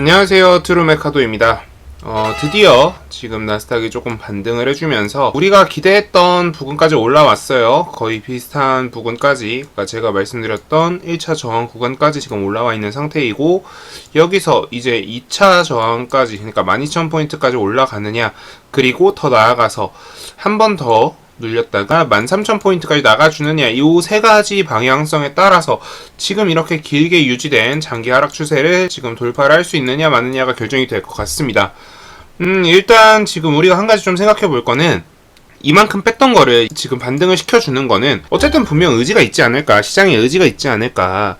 안녕하세요, 트루메카도입니다. 드디어 지금 나스닥이 조금 반등을 해주면서 우리가 기대했던 부근까지 올라왔어요. 거의 비슷한 부근까지, 그러니까 제가 말씀드렸던 1차 저항 구간까지 지금 올라와 있는 상태이고, 여기서 이제 2차 저항까지, 그러니까 12,000포인트까지 올라가느냐, 그리고 더 나아가서 한 번 더 눌렸다가 13,000포인트까지 나가주느냐, 이 세 가지 방향성에 따라서 지금 이렇게 길게 유지된 장기 하락 추세를 지금 돌파를 할 수 있느냐 마느냐가 결정이 될 것 같습니다. 일단 지금 우리가 한 가지 좀 생각해 볼 거는, 이만큼 뺐던 거를 지금 반등을 시켜주는 거는 어쨌든 분명 의지가 있지 않을까, 시장에 의지가 있지 않을까,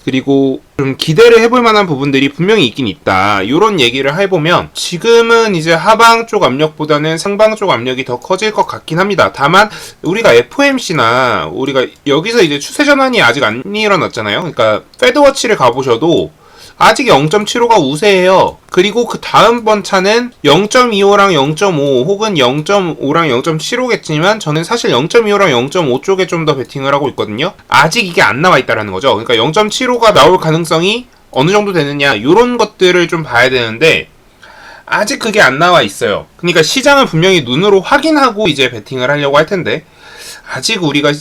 그리고 좀 기대를 해볼 만한 부분들이 분명히 있긴 있다, 요런 얘기를 해보면, 지금은 이제 하방 쪽 압력보다는 상방 쪽 압력이 더 커질 것 같긴 합니다. 다만 우리가 FOMC나 우리가 여기서 이제 추세 전환이 아직 안 일어났잖아요. 그러니까 패드워치를 가보셔도 아직 0.75가 우세해요. 그리고 그 다음번 차는 0.25랑 0.5 혹은 0.5랑 0.75겠지만 저는 사실 0.25랑 0.5 쪽에 좀 더 베팅을 하고 있거든요. 아직 이게 안 나와 있다라는 거죠. 그러니까 0.75가 나올 가능성이 어느 정도 되느냐, 이런 것들을 좀 봐야 되는데 아직 그게 안 나와 있어요. 그러니까 시장은 분명히 눈으로 확인하고 이제 베팅을 하려고 할 텐데 아직 우리가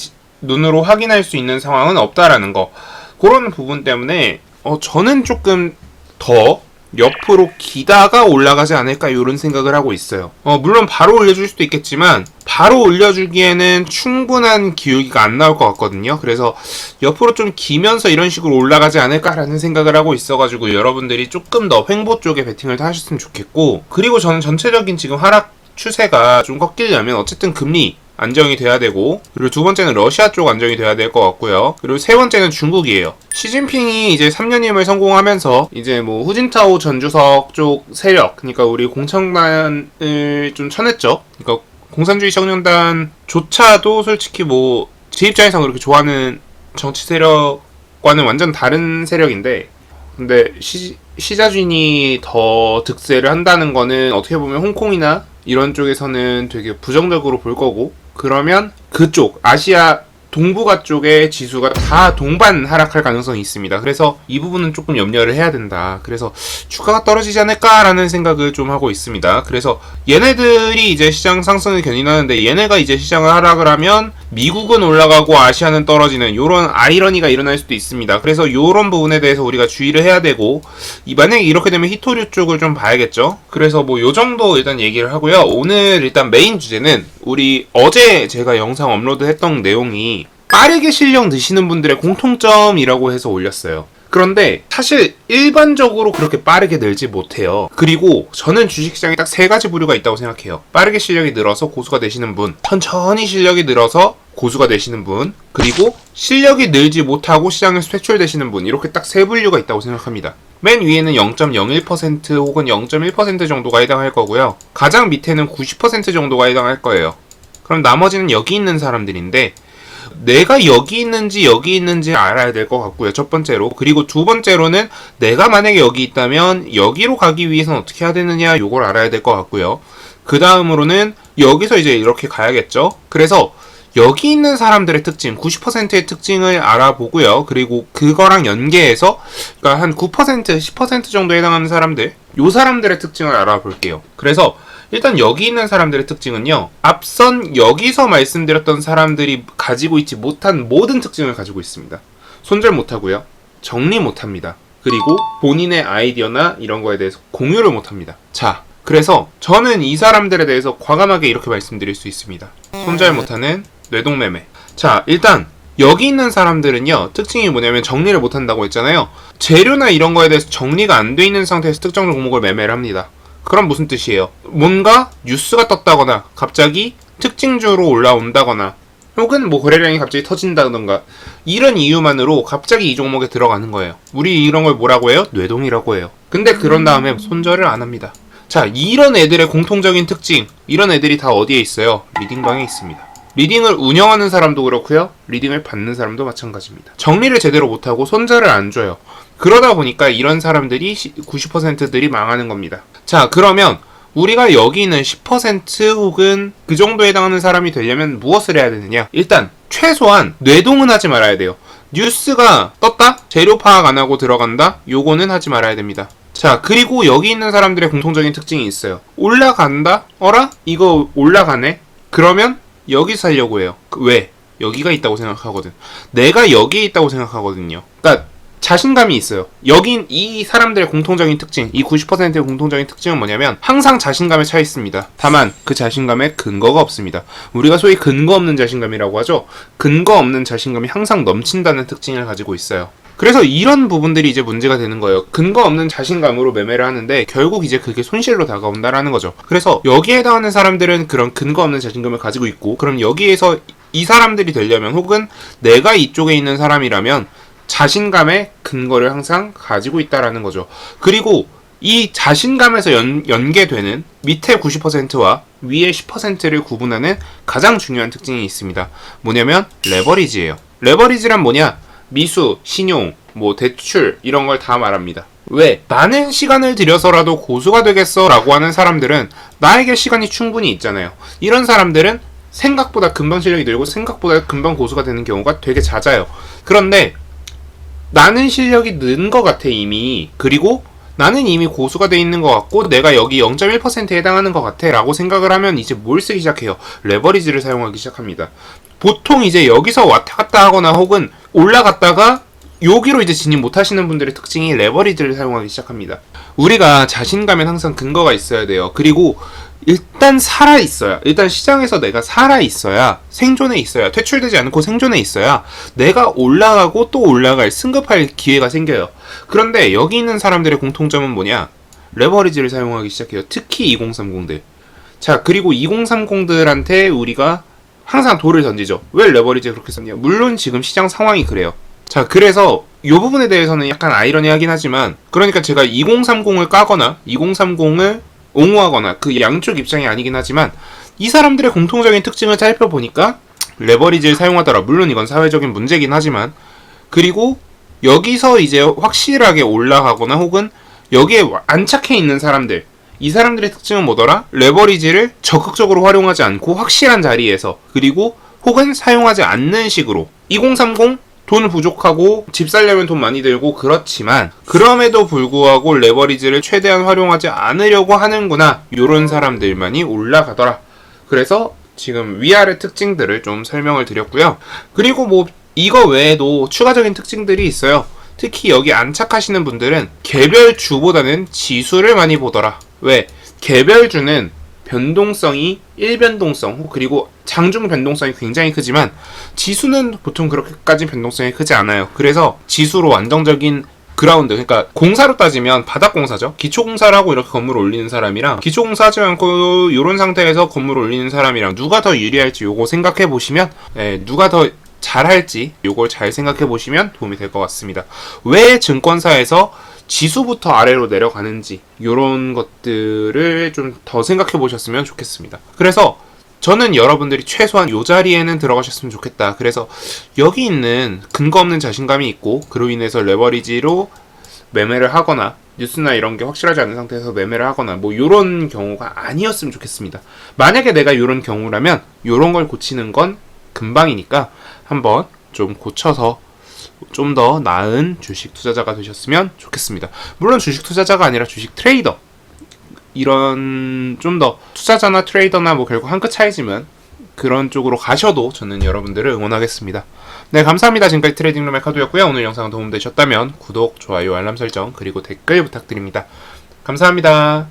눈으로 확인할 수 있는 상황은 없다라는 거, 그런 부분 때문에 저는 조금 더 옆으로 기다가 올라가지 않을까, 이런 생각을 하고 있어요. 물론 바로 올려줄 수도 있겠지만 바로 올려주기에는 충분한 기울기가 안 나올 것 같거든요. 그래서 옆으로 좀 기면서 이런 식으로 올라가지 않을까라는 생각을 하고 있어가지고 여러분들이 조금 더 횡보 쪽에 베팅을 다 하셨으면 좋겠고, 그리고 저는 전체적인 지금 하락 추세가 좀 꺾이려면 어쨌든 금리 안정이 돼야 되고, 그리고 두 번째는 러시아 쪽 안정이 돼야 될 것 같고요. 그리고 세 번째는 중국이에요. 시진핑이 이제 3년임을 성공하면서 이제 뭐 후진타오 전주석 쪽 세력, 그러니까 우리 공청단을 좀 쳐냈죠. 그러니까 공산주의 청년단조차도 솔직히 뭐 제 입장에서 그렇게 좋아하는 정치 세력과는 완전 다른 세력인데, 근데 시자준이 더 득세를 한다는 거는 어떻게 보면 홍콩이나 이런 쪽에서는 되게 부정적으로 볼 거고, 그러면 그쪽 아시아 동북아 쪽의 지수가 다 동반 하락할 가능성이 있습니다. 그래서 이 부분은 조금 염려를 해야 된다. 그래서 주가가 떨어지지 않을까라는 생각을 좀 하고 있습니다. 그래서 얘네들이 이제 시장 상승을 견인하는데, 얘네가 이제 시장을 하락을 하면 미국은 올라가고 아시아는 떨어지는 요런 아이러니가 일어날 수도 있습니다. 그래서 요런 부분에 대해서 우리가 주의를 해야 되고, 만약에 이렇게 되면 히토류 쪽을 좀 봐야겠죠. 그래서 뭐 요 정도 일단 얘기를 하고요. 오늘 일단 메인 주제는, 우리 어제 제가 영상 업로드 했던 내용이 빠르게 실력 느시는 분들의 공통점이라고 해서 올렸어요. 그런데 사실 일반적으로 그렇게 빠르게 늘지 못해요. 그리고 저는 주식시장에 딱 세 가지 부류가 있다고 생각해요. 빠르게 실력이 늘어서 고수가 되시는 분, 천천히 실력이 늘어서 고수가 되시는 분, 그리고 실력이 늘지 못하고 시장에서 퇴출되시는 분, 이렇게 딱 세 분류가 있다고 생각합니다. 맨 위에는 0.01% 혹은 0.1% 정도가 해당할 거고요. 가장 밑에는 90% 정도가 해당할 거예요. 그럼 나머지는 여기 있는 사람들인데, 내가 여기 있는지 알아야 될 것 같고요, 첫 번째로. 그리고 두 번째로는 내가 만약에 여기 있다면 여기로 가기 위해서는 어떻게 해야 되느냐, 요걸 알아야 될 것 같고요. 그 다음으로는 여기서 이제 이렇게 가야겠죠. 그래서 여기 있는 사람들의 특징, 90%의 특징을 알아보고요. 그리고 그거랑 연계해서, 그러니까 한 9%, 10% 정도 해당하는 사람들, 요 사람들의 특징을 알아볼게요. 그래서 일단 여기 있는 사람들의 특징은요, 앞선 여기서 말씀드렸던 사람들이 가지고 있지 못한 모든 특징을 가지고 있습니다. 손절 못하고요, 정리 못합니다. 그리고 본인의 아이디어나 이런 거에 대해서 공유를 못합니다. 자, 그래서 저는 이 사람들에 대해서 과감하게 이렇게 말씀드릴 수 있습니다. 손절 못하는 뇌동매매. 자, 일단 여기 있는 사람들은요, 특징이 뭐냐면 정리를 못한다고 했잖아요. 재료나 이런 거에 대해서 정리가 안 돼 있는 상태에서 특정 종목을 매매를 합니다. 그럼 무슨 뜻이에요? 뭔가 뉴스가 떴다거나 갑자기 특징주로 올라온다거나, 혹은 뭐 거래량이 갑자기 터진다던가, 이런 이유만으로 갑자기 이 종목에 들어가는 거예요. 우리 이런 걸 뭐라고 해요? 뇌동이라고 해요. 근데 그런 다음에 손절을 안 합니다. 자, 이런 애들의 공통적인 특징, 이런 애들이 다 어디에 있어요? 리딩방에 있습니다. 리딩을 운영하는 사람도 그렇고요, 리딩을 받는 사람도 마찬가지입니다. 정리를 제대로 못하고 손절을 안 줘요. 그러다 보니까 이런 사람들이 90%들이 망하는 겁니다. 자, 그러면 우리가 여기 있는 10% 혹은 그 정도에 해당하는 사람이 되려면 무엇을 해야 되느냐? 일단 최소한 뇌동은 하지 말아야 돼요. 뉴스가 떴다? 재료 파악 안 하고 들어간다? 요거는 하지 말아야 됩니다. 자, 그리고 여기 있는 사람들의 공통적인 특징이 있어요. 올라간다? 어라? 이거 올라가네? 그러면 여기 살려고 해요. 왜? 여기가 있다고 생각하거든. 내가 여기에 있다고 생각하거든요. 그러니까 자신감이 있어요. 여긴 이 사람들의 공통적인 특징, 이 90%의 공통적인 특징은 뭐냐면 항상 자신감에 차 있습니다. 다만 그 자신감에 근거가 없습니다. 우리가 소위 근거 없는 자신감이라고 하죠. 근거 없는 자신감이 항상 넘친다는 특징을 가지고 있어요. 그래서 이런 부분들이 이제 문제가 되는 거예요. 근거 없는 자신감으로 매매를 하는데 결국 이제 그게 손실로 다가온다라는 거죠. 그래서 여기에 해당하는 사람들은 그런 근거 없는 자신감을 가지고 있고, 그럼 여기에서 이 사람들이 되려면, 혹은 내가 이쪽에 있는 사람이라면 자신감의 근거를 항상 가지고 있다라는 거죠. 그리고 이 자신감에서 연계되는 밑에 90%와 위에 10%를 구분하는 가장 중요한 특징이 있습니다. 뭐냐면 레버리지예요. 레버리지란 뭐냐? 미수, 신용, 뭐 대출 이런 걸 다 말합니다. 왜? 많은 시간을 들여서라도 고수가 되겠어 라고 하는 사람들은 나에게 시간이 충분히 있잖아요. 이런 사람들은 생각보다 금방 실력이 늘고 생각보다 금방 고수가 되는 경우가 되게 잦아요. 그런데 나는 실력이 는 것 같아 이미. 그리고 나는 이미 고수가 돼 있는 것 같고 내가 여기 0.1%에 해당하는 것 같아 라고 생각을 하면 이제 뭘 쓰기 시작해요? 레버리지를 사용하기 시작합니다. 보통 이제 여기서 왔다 갔다 하거나 혹은 올라갔다가 여기로 이제 진입 못 하시는 분들의 특징이 레버리지를 사용하기 시작합니다. 우리가 자신감엔 항상 근거가 있어야 돼요. 그리고 일단 살아있어야, 일단 시장에서 내가 살아있어야, 생존해 있어야, 퇴출되지 않고 생존해 있어야 내가 올라가고 또 올라갈, 승급할 기회가 생겨요. 그런데 여기 있는 사람들의 공통점은 뭐냐? 레버리지를 사용하기 시작해요. 특히 2030들. 자, 그리고 2030들한테 우리가 항상 돌을 던지죠. 왜 레버리지 그렇게 썼냐? 물론 지금 시장 상황이 그래요. 자, 그래서 이 부분에 대해서는 약간 아이러니하긴 하지만, 그러니까 제가 2030을 까거나 2030을 옹호하거나 그 양쪽 입장이 아니긴 하지만 이 사람들의 공통적인 특징을 살펴보니까 레버리지를 사용하더라. 물론 이건 사회적인 문제긴 하지만, 그리고 여기서 이제 확실하게 올라가거나 혹은 여기에 안착해 있는 사람들, 이 사람들의 특징은 뭐더라? 레버리지를 적극적으로 활용하지 않고 확실한 자리에서, 그리고 혹은 사용하지 않는 식으로. 2030 돈 부족하고 집 살려면 돈 많이 들고 그렇지만 그럼에도 불구하고 레버리지를 최대한 활용하지 않으려고 하는구나, 요런 사람들만이 올라가더라. 그래서 지금 위아래 특징들을 좀 설명을 드렸고요. 그리고 뭐 이거 외에도 추가적인 특징들이 있어요. 특히 여기 안착하시는 분들은 개별주보다는 지수를 많이 보더라. 왜? 개별주는 변동성이 일변동성, 그리고 장중 변동성이 굉장히 크지만 지수는 보통 그렇게까지 변동성이 크지 않아요. 그래서 지수로 안정적인 그라운드, 그러니까 공사로 따지면 바닥공사죠. 기초공사를 하고 이렇게 건물을 올리는 사람이랑 기초공사 하지 않고 이런 상태에서 건물을 올리는 사람이랑 누가 더 유리할지 요거 생각해 보시면, 누가 더 잘할지 요걸 잘 생각해 보시면 도움이 될 것 같습니다. 왜 증권사에서 지수부터 아래로 내려가는지 요런 것들을 좀 더 생각해 보셨으면 좋겠습니다. 그래서 저는 여러분들이 최소한 요 자리에는 들어가셨으면 좋겠다. 그래서 여기 있는 근거 없는 자신감이 있고 그로 인해서 레버리지로 매매를 하거나 뉴스나 이런 게 확실하지 않은 상태에서 매매를 하거나 뭐 요런 경우가 아니었으면 좋겠습니다. 만약에 내가 요런 경우라면 요런 걸 고치는 건 금방이니까 한번 좀 고쳐서 좀 더 나은 주식 투자자가 되셨으면 좋겠습니다. 물론 주식 투자자가 아니라 주식 트레이더, 이런 좀 더 투자자나 트레이더나 뭐 결국 한 끗 차이지만 그런 쪽으로 가셔도 저는 여러분들을 응원하겠습니다. 네, 감사합니다. 지금까지 트레이딩룸의 카도였고요. 오늘 영상은 도움되셨다면 구독, 좋아요, 알람 설정, 그리고 댓글 부탁드립니다. 감사합니다.